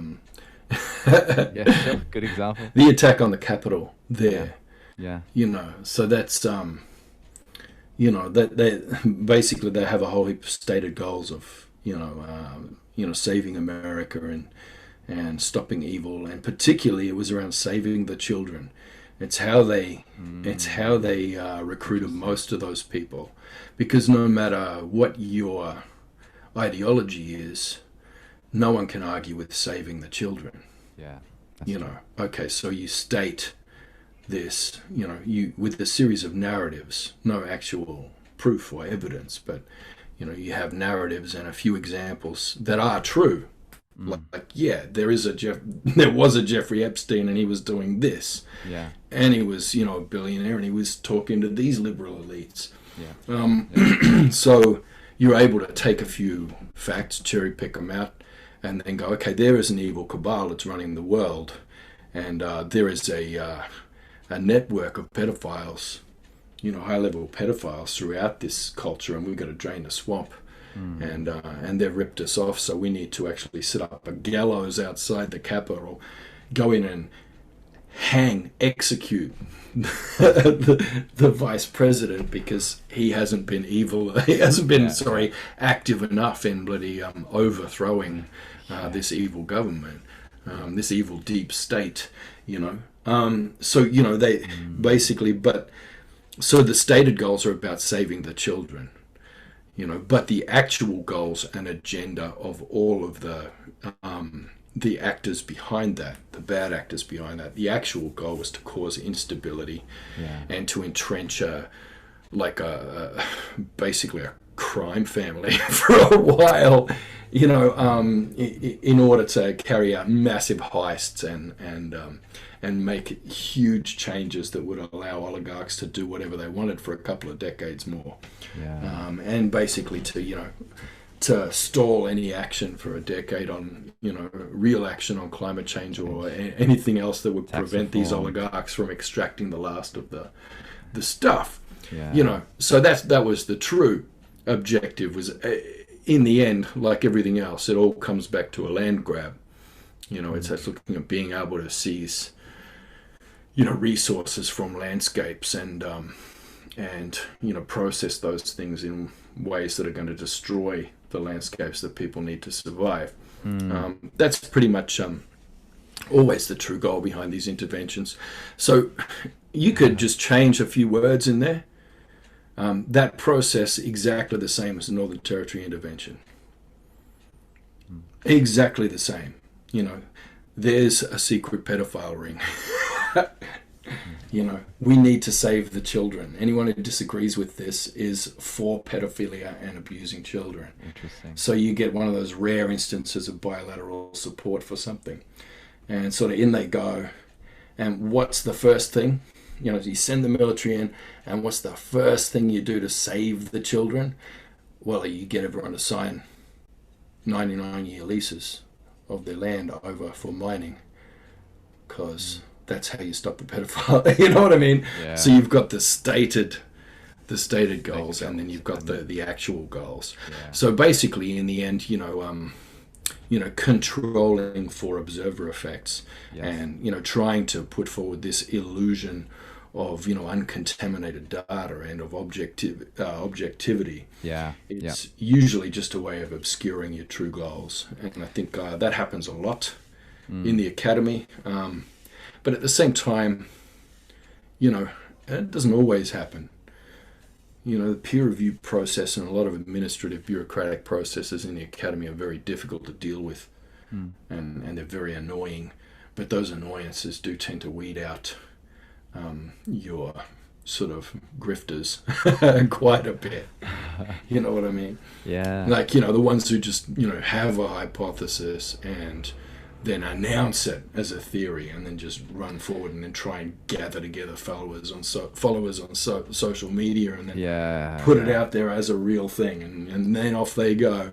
yeah, sure. Good example. The attack on the Capitol there. Yeah. So that's that they basically they have a whole heap of stated goals of saving America and stopping evil, and particularly it was around saving the children. It's how they recruited most of those people, because no matter what your ideology is, no one can argue with saving the children. Yeah. Okay, so you state this, you with a series of narratives, no actual proof or evidence, but you have narratives and a few examples that are true. There was a Jeffrey Epstein, and he was doing this. Yeah. And he was, a billionaire, and he was talking to these liberal elites. Yeah. So you're able to take a few facts, cherry pick them out, and then go, okay, there is an evil cabal that's running the world, and there is a network of pedophiles, high-level pedophiles throughout this culture, and we've got to drain the swamp. And they've ripped us off, so we need to actually set up a gallows outside the Capitol, go in and execute the vice president because he hasn't been active enough in bloody overthrowing this evil government, this evil deep state, they basically, so the stated goals are about saving the children. But the actual goals and agenda of all of the actors behind that, the bad actors behind that, the actual goal was to cause instability and to entrench basically a crime family for a while, in order to carry out massive heists and make huge changes that would allow oligarchs to do whatever they wanted for a couple of decades more. And basically to to stall any action for a decade on, real action on climate change or anything else that would prevent these oligarchs from extracting the last of the stuff. Yeah. So that was the true objective. Was in the end, like everything else, it all comes back to a land grab. It's looking at being able to seize, resources from landscapes and process those things in ways that are going to destroy the landscapes that people need to survive. That's pretty much always the true goal behind these interventions. So you could just change a few words in there. That process exactly the same as the Northern Territory intervention. Exactly the same. There's a secret pedophile ring. We need to save the children. Anyone who disagrees with this is for pedophilia and abusing children. Interesting. So you get one of those rare instances of bilateral support for something. And sort of in they go. And what's the first thing? You send the military in, and what's the first thing you do to save the children? Well, you get everyone to sign 99-year leases of their land over for mining, because that's how you stop the pedophile. You know what I mean? Yeah. So you've got the stated goals, and then you've got the actual goals. Yeah. So basically, in the end, controlling for observer effects, Yes. and trying to put forward this illusion of uncontaminated data and of objectivity. Yeah. It's usually just a way of obscuring your true goals, and I think that happens a lot in the academy. But at the same time, it doesn't always happen. The peer review process and a lot of administrative bureaucratic processes in the academy are very difficult to deal with, and they're very annoying. But those annoyances do tend to weed out your sort of grifters quite a bit. You know what I mean? Yeah. Like, the ones who just, have a hypothesis and then announce it as a theory and then just run forward and then try and gather together followers on social media and then put it out there as a real thing, and then off they go.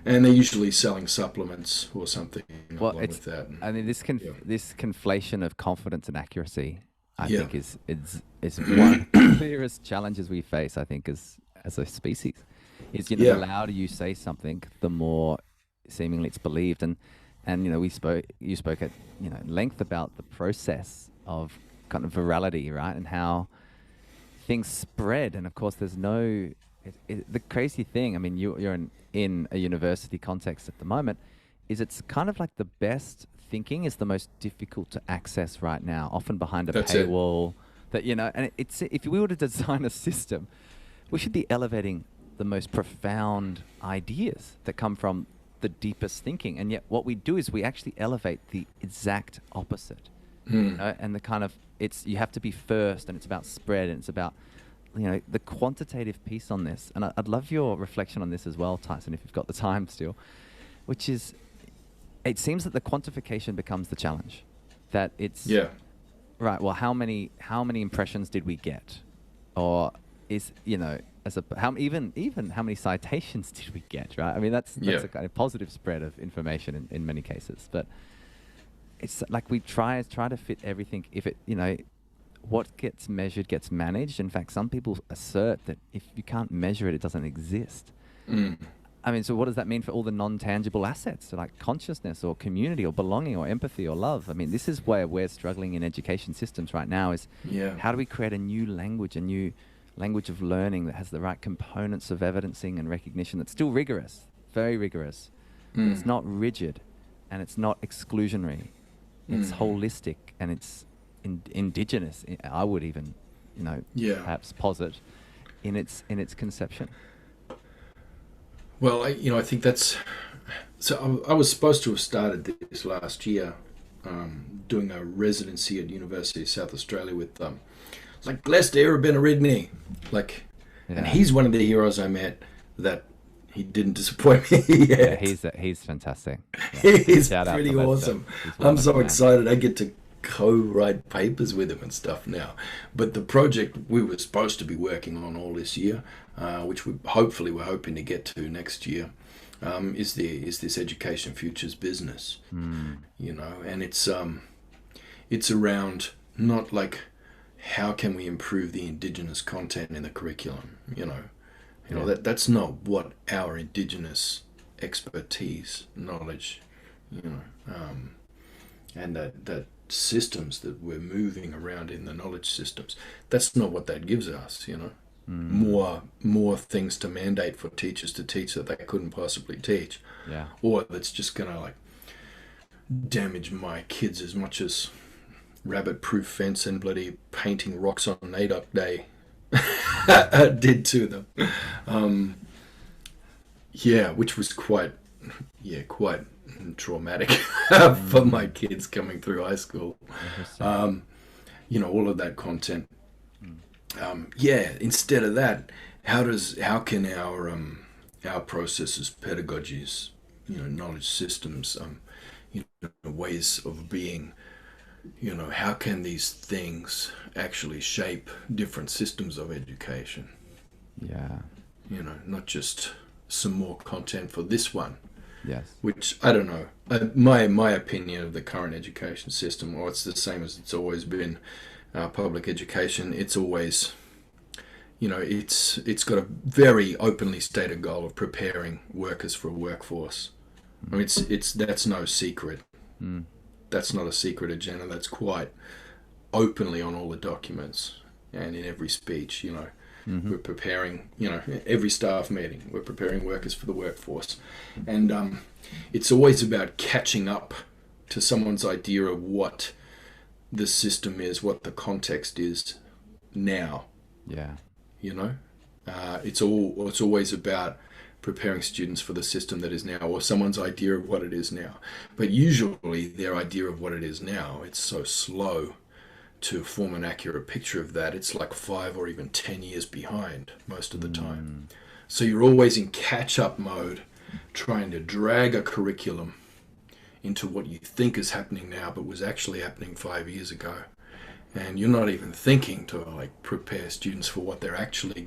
And they're usually selling supplements or something along with that. I mean, this conflation of confidence and accuracy, I think, is one of the clearest challenges we face, I think, as a species. Is the louder you say something, the more seemingly it's believed. And you spoke at length about the process of kind of virality, right, and how things spread. And of course, there's no the crazy thing. I mean, you're in a university context at the moment. It's kind of like the best thinking is the most difficult to access right now, often behind a paywall. That and it's if we were to design a system, we should be elevating the most profound ideas that come from the deepest thinking, and yet what we do is we actually elevate the exact opposite. And the kind of you have to be first, and it's about spread, and it's about the quantitative piece on this. And I'd love your reflection on this as well, Tyson, if you've got the time still, which is it seems that the quantification becomes the challenge. That it's right. Well, how many impressions did we get, or is how many citations did we get? Right. I mean, that's a kind of positive spread of information in many cases, but it's like we try to fit everything. If it what gets measured gets managed. In fact, some people assert that if you can't measure it, it doesn't exist. I mean, so what does that mean for all the non-tangible assets, so like consciousness or community or belonging or empathy or love? I mean, this is where we're struggling in education systems right now is how do we create a new language of learning that has the right components of evidencing and recognition that's still rigorous, very rigorous. But it's not rigid and it's not exclusionary. It's holistic and it's indigenous. I would even, perhaps posit in its conception. Well, I think that's... So I was supposed to have started this last year, doing a residency at University of South Australia with Lester Benarigney. And he's one of the heroes I met that he didn't disappoint me yet. Yeah, he's fantastic. Yeah, he's pretty awesome. I'm so excited. I get to co-write papers with him and stuff now. But the project we were supposed to be working on all this year, which we're hoping to get to next year, is this education futures business, you know, and it's around not like how can we improve the Indigenous content in the curriculum, you know, that's not what our Indigenous expertise, knowledge, you know, and that systems that we're moving around in the knowledge systems, that's not what that gives us, you know. More things to mandate for teachers to teach that they couldn't possibly teach, or that's just gonna like damage my kids as much as rabbit-proof fence and bloody painting rocks on NAIDOC Day did to them. Which was quite traumatic for my kids coming through high school. You know, all of that content. Instead of that, how can our processes, pedagogies, you know, knowledge systems, you know, ways of being, you know, how can these things actually shape different systems of education? Yeah. You know, not just some more content for this one. Yes. Which, I don't know, my opinion of the current education system, or it's the same as it's always been, public education, it's always, you know, it's got a very openly stated goal of preparing workers for a workforce. I mean, that's no secret. That's not a secret agenda. That's quite openly on all the documents and in every speech, you know. We're preparing, you know, every staff meeting, we're preparing workers for the workforce. And it's always about catching up to someone's idea of what the system is, what the context is now. Yeah. You know? It's always about preparing students for the system that is now, or someone's idea of what it is now. But usually their idea of what it is now, it's so slow to form an accurate picture of that. It's like 5 or even 10 years behind most of the time. So you're always in catch-up mode, trying to drag a curriculum into what you think is happening now, but was actually happening 5 years ago. And you're not even thinking to like prepare students for what they're actually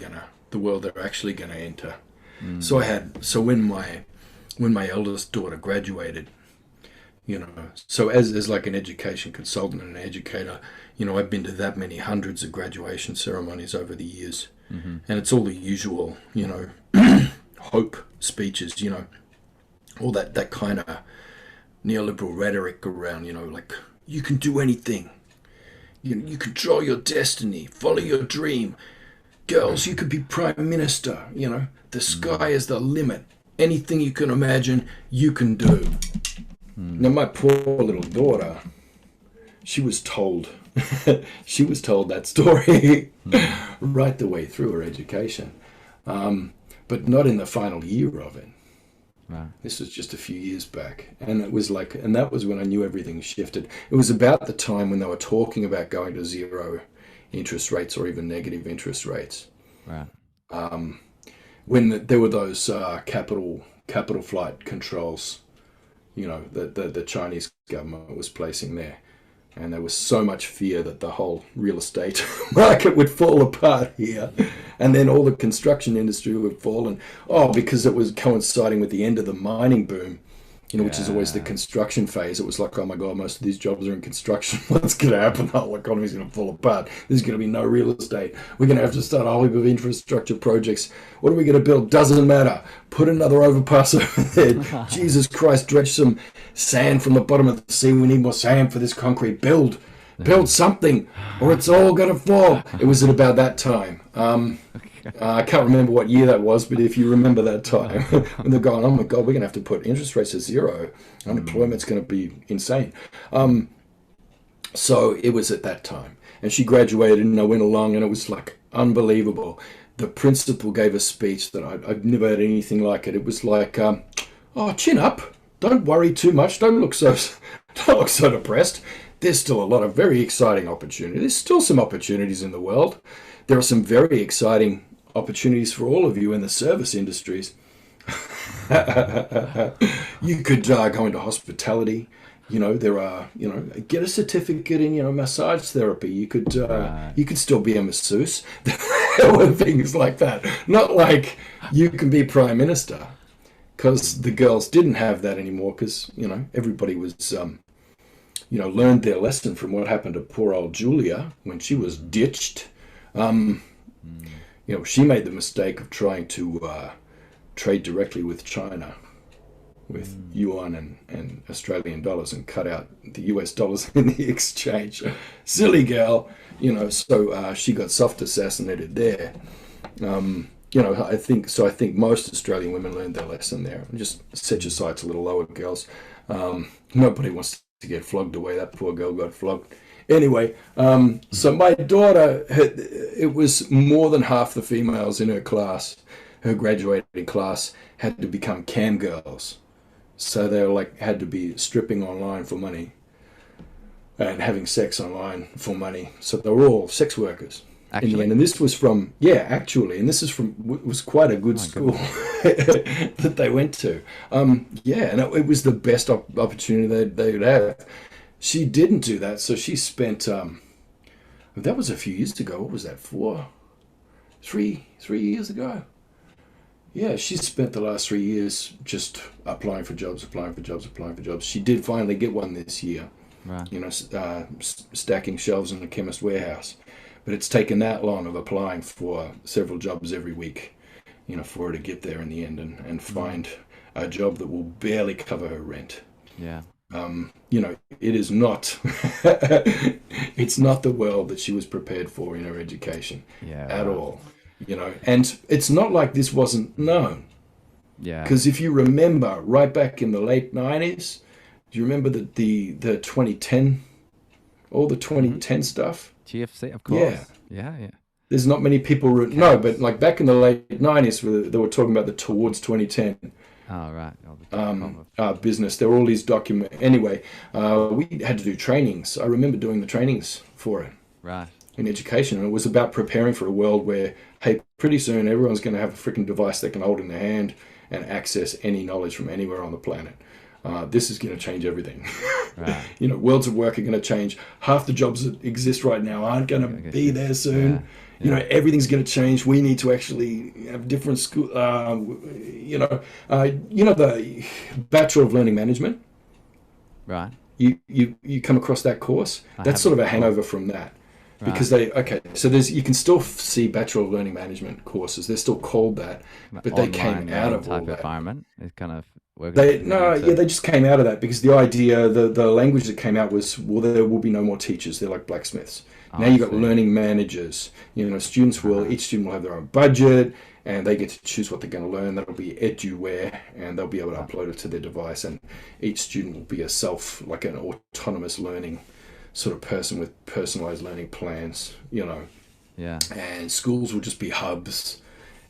the world they're actually gonna enter. So when my eldest daughter graduated, you know, so as like an education consultant and an educator, you know, I've been to that many hundreds of graduation ceremonies over the years, and it's all the usual, you know, hope speeches, you know, all that kind of neoliberal rhetoric around, you know, like, you can do anything, you control your destiny, follow your dream, girls, you could be prime minister, you know, the sky is the limit, anything you can imagine, you can do. Now, my poor little daughter, she was told that story right the way through her education, but not in the final year of it. Wow. This was just a few years back, and it was like, and that was when I knew everything shifted. It was about the time when they were talking about going to zero interest rates or even negative interest rates. Right. When there were those capital flight controls, you know, the Chinese government was placing there. And there was so much fear that the whole real estate market would fall apart here. And then all the construction industry would fall. And, because it was coinciding with the end of the mining boom, you know, which is always the construction phase. It was like, oh my God, most of these jobs are in construction. What's going to happen? The whole economy's going to fall apart. There's going to be no real estate. We're going to have to start a whole heap of infrastructure projects. What are we going to build? Doesn't matter. Put another overpass over there. Jesus Christ, dredge some sand from the bottom of the sea. We need more sand for this concrete. Build something, or it's all going to fall. It was at about that time. I can't remember what year that was, but if you remember that time, when they're going, oh my God, we're going to have to put interest rates at zero. Unemployment's going to be insane. So it was at that time. And she graduated, and I went along, and it was like unbelievable. The principal gave a speech that I've never had anything like it. It was like, chin up. Don't worry too much. Don't look so depressed. There's still a lot of very exciting opportunities. There's still some opportunities in the world. There are some very exciting opportunities for all of you in the service industries. You could go into hospitality. You know, there are, you know, get a certificate in, massage therapy. You could still be a masseuse. There were things like that. Not like you can be prime minister. because the girls didn't have that anymore, because, you know, everybody was, you know, learned their lesson from what happened to poor old Julia when she was ditched. You know, she made the mistake of trying to trade directly with China, with yuan and Australian dollars, and cut out the US dollars in the exchange. Silly girl, you know, so she got soft assassinated there. You know, I think most Australian women learned their lesson there. Just set your sights a little lower, girls. Nobody wants to get flogged the way that poor girl got flogged. Anyway, so my daughter, it was more than half the females in her class, her graduating class, had to become cam girls. So they were like, had to be stripping online for money and having sex online for money. So they were all sex workers in the end. And this was from, actually, and this is from, it was quite a good school that they went to. And it was the best opportunity they would have. She didn't do that, so she spent, that was a few years ago. What was that, 3 years ago? Yeah, she spent the last 3 years just applying for jobs. She did finally get one this year, right. You know, stacking shelves in the chemist warehouse. But it's taken that long of applying for several jobs every week, you know, for her to get there in the end and find a job that will barely cover her rent. Yeah. You know, it is not, it's not the world that she was prepared for in her education at all, you know, and it's not like this wasn't known. Yeah. Because if you remember right back in the late 90s, do you remember the 2010, all the 2010 stuff? GFC, of course. Yeah. There's not many people, no, but like back in the late 90s, they were talking about the Towards 2010. Oh, right. Business. There were all these documents. Anyway, we had to do trainings. I remember doing the trainings for it. Right. In education. And it was about preparing for a world where, hey, pretty soon everyone's going to have a freaking device they can hold in their hand and access any knowledge from anywhere on the planet. This is going to change everything. Right. You know, worlds of work are going to change. Half the jobs that exist right now aren't going to be there soon. Yeah. You know, everything's going to change. We need to actually have different school. You know, the Bachelor of Learning Management. Right. You come across that course. That's sort of a hangover from that, because so you can still see Bachelor of Learning Management courses. They're still called that, but they came out of all that environment. It's kind of they just came out of that because the idea, the language that came out was, well, there will be no more teachers. They're like blacksmiths. Now you've got learning managers. You know, each student will have their own budget, and they get to choose what they're going to learn. That'll be eduware, and they'll be able to upload it to their device. And each student will be like an autonomous learning sort of person with personalized learning plans. You know, and schools will just be hubs,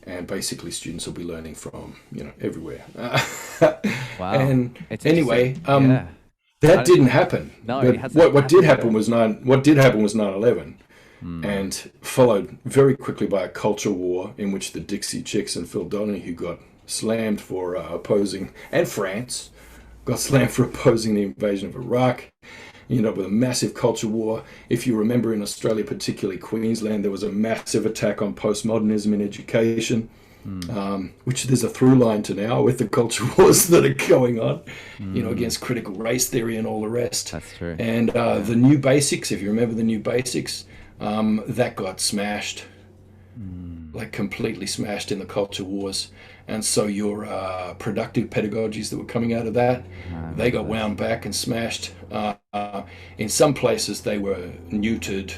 and basically students will be learning from everywhere. Wow. And it's anyway. That didn't happen. No, but what did happen was 9/11, and followed very quickly by a culture war in which the Dixie Chicks and Phil Donahue got slammed for opposing, and France got slammed for opposing the invasion of Iraq. You know, with a massive culture war. If you remember, in Australia, particularly Queensland, there was a massive attack on postmodernism in education. Which there's a through line to now with the culture wars that are going on, you know, against critical race theory and all the rest. That's true. And the new basics, if you remember the new basics, that got smashed, like completely smashed in the culture wars. And so your productive pedagogies that were coming out of that, they got wound back and smashed. In some places, they were neutered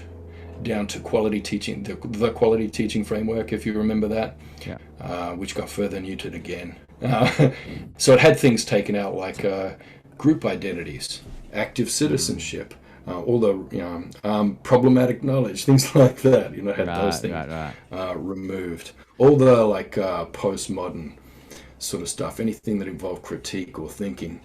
down to quality teaching, the quality teaching framework, if you remember that, which got further neutered again. So it had things taken out like group identities, active citizenship, all the problematic knowledge, things like that. You know, had those things removed. All the like postmodern sort of stuff, anything that involved critique or thinking.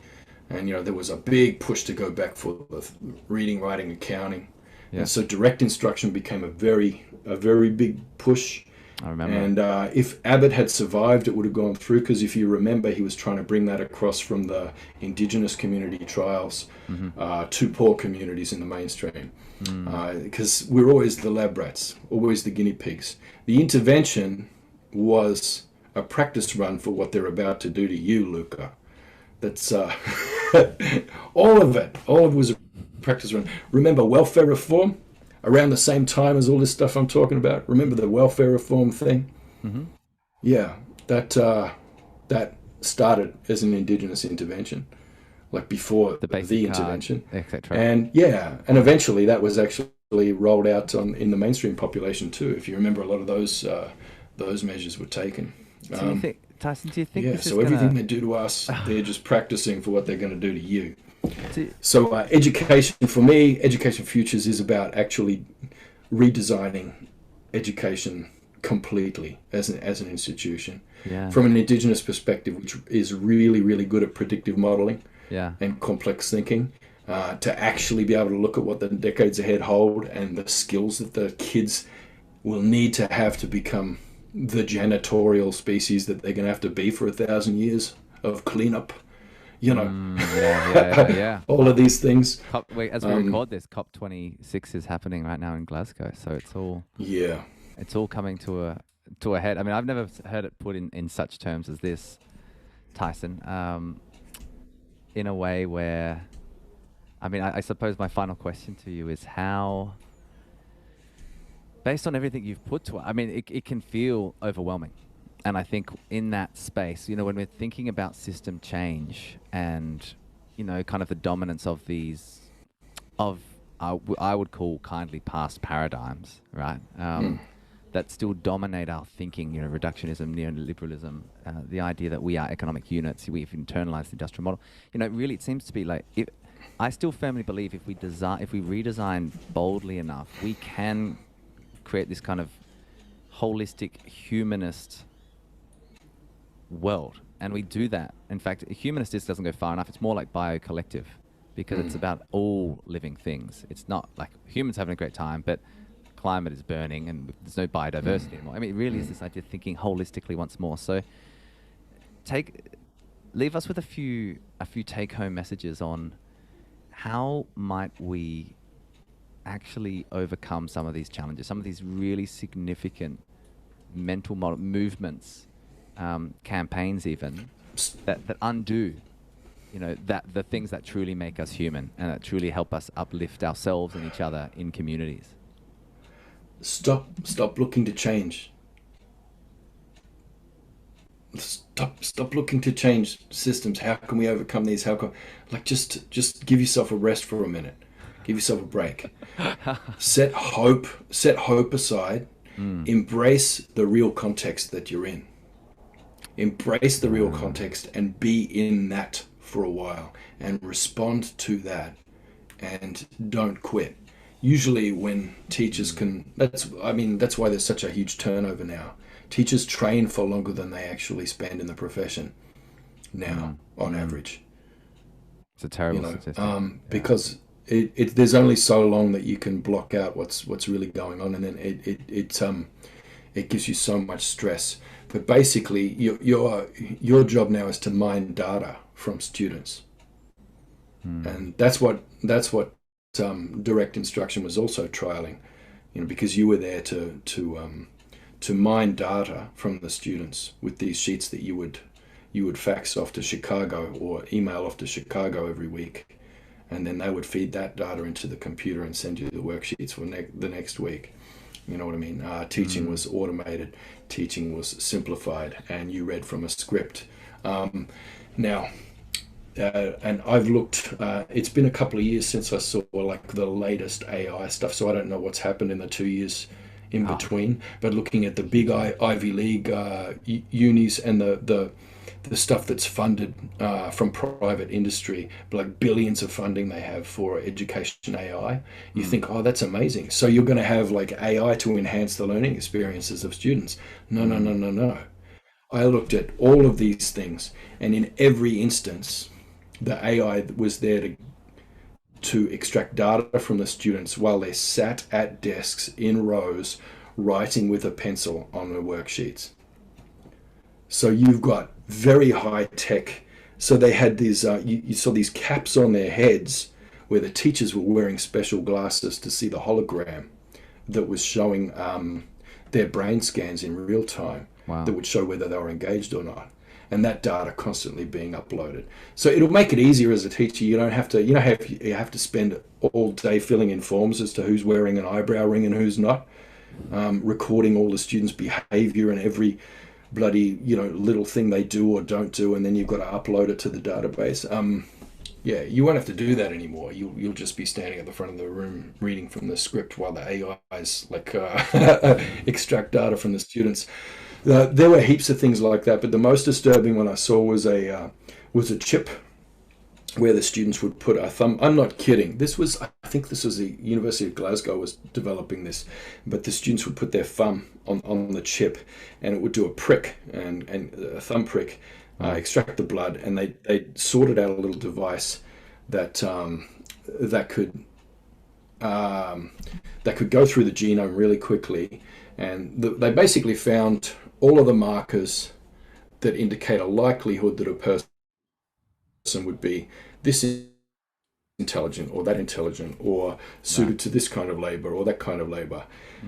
And there was a big push to go back for the reading, writing, and counting. And so direct instruction became a very big push. I remember. And if Abbott had survived, it would have gone through, because if you remember, he was trying to bring that across from the Indigenous community trials to poor communities in the mainstream. Because we're always the lab rats, always the guinea pigs. The intervention was a practice run for what they're about to do to you, Luca. That's all of it. All of it was a practice run. Remember welfare reform? Around the same time as all this stuff I'm talking about. Remember the welfare reform thing? Mm-hmm. Yeah, that started as an Indigenous intervention, like before The basic the card, intervention, etc. and yeah, and eventually that was actually rolled out in the mainstream population too. If you remember, a lot of those measures were taken. Do you think, Tyson? Do you think Yeah, this is so everything gonna? they do to us, they're just practicing for what they're going to do to you. Do, So education for me, Education Futures is about actually redesigning education completely as an institution yeah. from an Indigenous perspective, which is really, really good at predictive modeling Yeah. and complex thinking, to actually be able to look at what the decades ahead hold and the skills that the kids will need to have to become the janitorial species that they're going to have to be for 1,000 years of cleanup. Yeah. All of these things. Wait, as we record this, COP26 is happening right now in Glasgow, so it's all coming to a head. I mean, I've never heard it put in such terms as this, Tyson. In a way where, I mean, I suppose my final question to you is how, based on everything you've put to it, I mean, it can feel overwhelming. And I think in that space, when we're thinking about system change and, kind of the dominance of I would call kindly past paradigms, right? That still dominate our thinking, reductionism, neoliberalism, the idea that we are economic units, we've internalized the industrial model. Really it seems to be like, I still firmly believe if we redesign boldly enough, we can create this kind of holistic humanist world, and we do that. In fact, humanist just doesn't go far enough. It's more like bio-collective, because it's about all living things. It's not like humans having a great time, but climate is burning and there's no biodiversity anymore. I mean, it really is this idea of thinking holistically once more. So leave us with a few take-home messages on how might we actually overcome some of these challenges, some of these really significant mental model movements, campaigns even, that undo, that the things that truly make us human and that truly help us uplift ourselves and each other in communities. Stop looking to change. Stop looking to change systems. How can we overcome these? Just give yourself a rest for a minute. Give yourself a break. Set hope aside. Embrace the real context that you're in. Embrace the real context and be in that for a while and respond to that, and don't quit. Usually when teachers that's why there's such a huge turnover now. Teachers train for longer than they actually spend in the profession now, on average. It's a terrible statistic. Because there's only so long that you can block out what's really going on, and then it gives you so much stress. But basically, your job now is to mine data from students, and that's what direct instruction was also trialing, because you were there to mine data from the students with these sheets that you would fax off to Chicago or email off to Chicago every week, and then they would feed that data into the computer and send you the worksheets for the next week. You know what I mean? Teaching was automated, teaching was simplified, and you read from a script. Now, and I've looked, it's been a couple of years since I saw the latest AI stuff, so I don't know what's happened in the 2 years in between, but looking at the big Ivy League unis and the stuff that's funded from private industry, like billions of funding they have for education AI, you think, oh, that's amazing. So you're going to have AI to enhance the learning experiences of students. No. I looked at all of these things, and in every instance, the AI was there to extract data from the students while they sat at desks in rows writing with a pencil on the worksheets. So you've got very high tech. So they had these, you saw these caps on their heads where the teachers were wearing special glasses to see the hologram that was showing their brain scans in real time. Wow. that would show whether they were engaged or not. And that data constantly being uploaded. So it'll make it easier as a teacher. You don't have to, you have to spend all day filling in forms as to who's wearing an eyebrow ring and who's not, recording all the students' behavior and every bloody, little thing they do or don't do, and then you've got to upload it to the database. Yeah, you won't have to do that anymore. You'll just be standing at the front of the room reading from the script while the AIs extract data from the students. There were heaps of things like that, but the most disturbing one I saw was a chip where the students would put a thumb. I'm not kidding. I think this was the University of Glasgow was developing this, but the students would put their thumb on the chip, and it would do a prick and a thumb prick, extract the blood, and they sorted out a little device that could go through the genome really quickly, and they basically found all of the markers that indicate a likelihood that a person would be this intelligent or that intelligent or suited to this kind of labor or that kind of labor.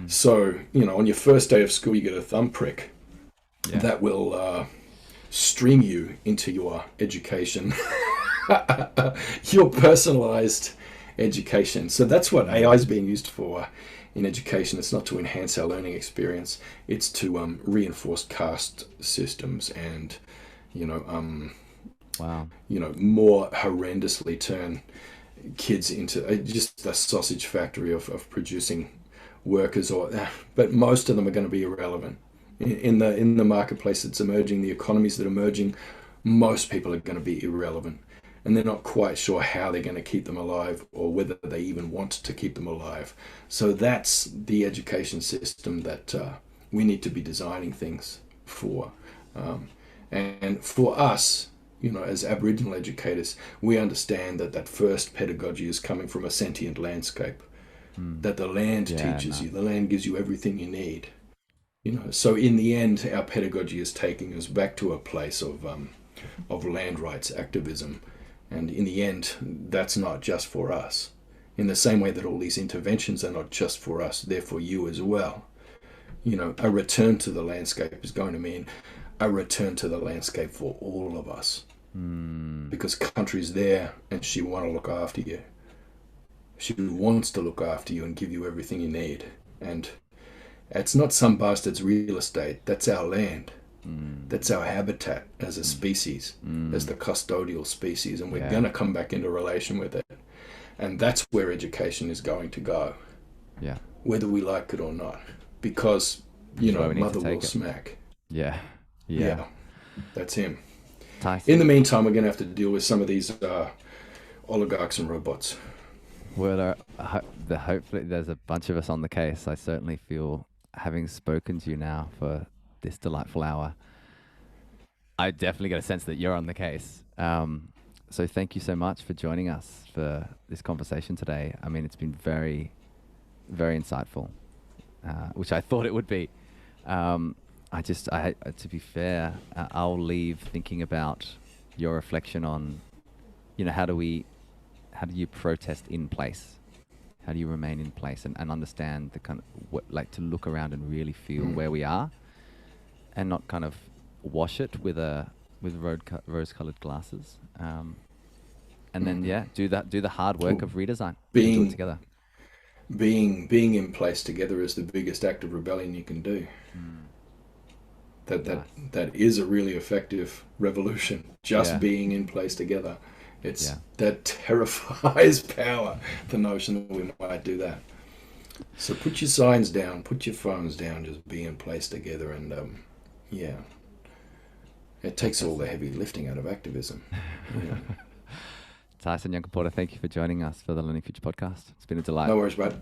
So, on your first day of school, you get a thumb prick that will stream you into your education, your personalized education. So that's what AI is being used for in education. It's not to enhance our learning experience. It's to reinforce caste systems and, more horrendously turn kids into just a sausage factory of producing workers. But most of them are going to be irrelevant in the marketplace that's emerging. The economies that are emerging, most people are going to be irrelevant, and they're not quite sure how they're going to keep them alive or whether they even want to keep them alive. So that's the education system that we need to be designing things for. And for us, as Aboriginal educators, we understand that first pedagogy is coming from a sentient landscape, that the land teaches you, the land gives you everything you need. So in the end, our pedagogy is taking us back to a place of land rights activism. And in the end, that's not just for us. In the same way that all these interventions are not just for us, they're for you as well. A return to the landscape is going to mean a return to the landscape for all of us. Because country's there and she want to look after you. She wants to look after you and give you everything you need. And it's not some bastard's real estate. That's our land. That's our habitat as a species, as the custodial species, and we're going to come back into relation with it. And that's where education is going to go, whether we like it or not, because, mother will smack. Yeah, that's him. Tyson. In the meantime, we're going to have to deal with some of these oligarchs and robots. Well, hopefully there's a bunch of us on the case. I certainly feel, having spoken to you now for this delightful hour, I definitely get a sense that you're on the case. So thank you so much for joining us for this conversation today. I mean, it's been very, very insightful, which I thought it would be. To be fair, I'll leave thinking about your reflection on, how do you protest in place? How do you remain in place and understand the kind of to look around and really feel where we are, and not kind of wash it with rose-colored glasses, and then do the hard work of redesign. Do it together. Being in place together is the biggest act of rebellion you can do. That is a really effective revolution. Just being in place together. That terrifies power, the notion that we might do that. So put your signs down, put your phones down, just be in place together, and it takes all the heavy lifting out of activism. Tyson Yunkaporta, thank you for joining us for the Learning Future podcast. It's been a delight. No worries, bud.